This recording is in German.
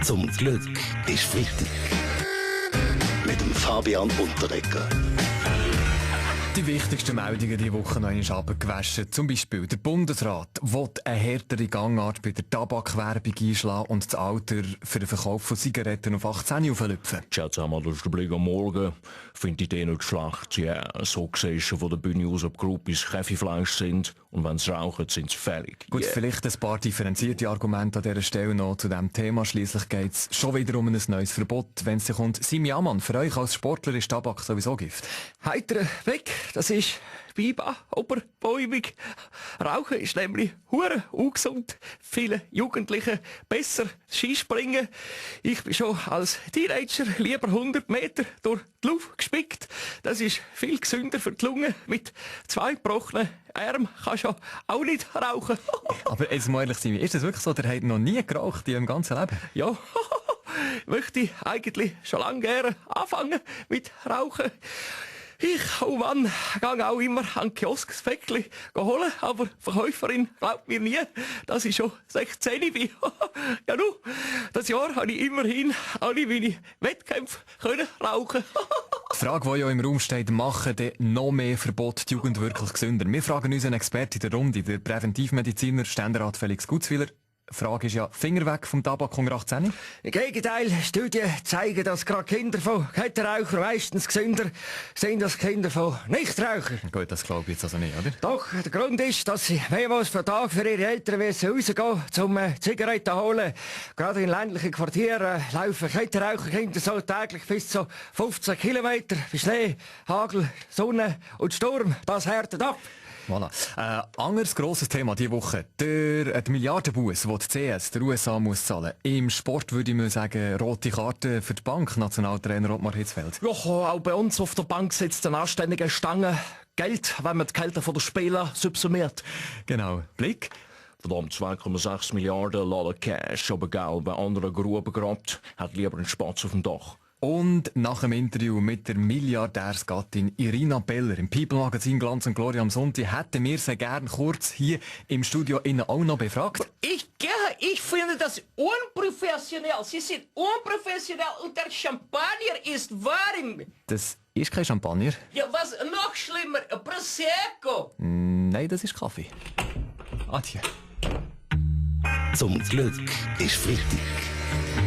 Zum Glück ist Freitag. Mit dem Fabian Unterreger. Die wichtigsten Meldungen diese Woche noch einmal abgewaschen. Zum Beispiel, der Bundesrat will eine härtere Gangart bei der Tabakwerbung einschlagen und das Alter für den Verkauf von Zigaretten auf 18 auflüpfen. Schätze einmal, das ist der Blick am Morgen. Finde ich den nicht schlecht. Ja, so siehst du von der Bühne aus, ob Groupies Kaffeefleisch sind. Und wenn sie rauchen, sind sie fertig. Gut, vielleicht ein paar differenzierte Argumente an dieser Stelle noch zu diesem Thema. Schliesslich geht es schon wieder um ein neues Verbot, wenn es kommt. Simi Amann, für euch als Sportler ist Tabak sowieso Gift. Heiterer Blick, das ist Biber, oberbäumig. Rauchen ist nämlich hure ungesund. Viele Jugendliche besser Skispringen. Ich bin schon als Teenager lieber 100 Meter durch die Luft gespickt. Das ist viel gesünder für die Lunge. Mit 2 gebrochenen Armen kannst du auch nicht rauchen. Aber jetzt mal ehrlich sein, ist das wirklich so, der hat noch nie geraucht in ihrem ganzen Leben? Ja, möchte ich eigentlich schon lange gerne anfangen mit Rauchen. Ich, oh Mann, gehe auch immer an den Kiosk das Päckchen holen, aber die Verkäuferin glaubt mir nie, dass ich schon 16 bin. Ja, nu, das Jahr habe ich immerhin alle meine Wettkämpfe können rauchen. Die Frage, die ja im Raum steht, machen denn noch mehr Verbot die Jugend wirklich gesünder? Wir fragen unseren Experten in der Runde, der Präventivmediziner Ständerat Felix Gutzwiller. Die Frage ist ja, Finger weg vom Tabak unter 18? Im Gegenteil, Studien zeigen, dass gerade Kinder von Kettenrauchern meistens gesünder sind als Kinder von Nichtrauchern. Gut, das glaube ich jetzt also nicht, oder? Doch, der Grund ist, dass sie mehrmals pro Tag für ihre Eltern rausgehen, um Zigaretten zu holen. Gerade in ländlichen Quartieren laufen Kettenraucherkinder so täglich bis zu 15 Kilometer. Bei Schnee, Hagel, Sonne und Sturm, das härtet ab. Voilà. Anderes grosses Thema diese Woche. Die Milliardenbuss, die CS der USA muss zahlen. Im Sport würde ich mal sagen, rote Karte für die Bank, Nationaltrainer Ottmar Hitzfeld. Ja, auch bei uns auf der Bank sitzt eine anständige Stange Geld, wenn man die Gehälter der Spieler subsumiert. Genau. Blick? Verdammt, 2,6 Milliarden Dollar Cash, aber Geld bei anderen Gruben gegrabt, hat lieber einen Spatz auf dem Dach. Und nach dem Interview mit der Milliardärsgattin Irina Beller im People-Magazin Glanz und Gloria am Sonntag hätten wir sie gern kurz hier im Studio innen auch noch befragt. Ich finde das unprofessionell. Sie sind unprofessionell und der Champagner ist warm. Das ist kein Champagner. Ja, was noch schlimmer, Prosecco. Nein, das ist Kaffee. Adieu. Zum Glück ist Freitag.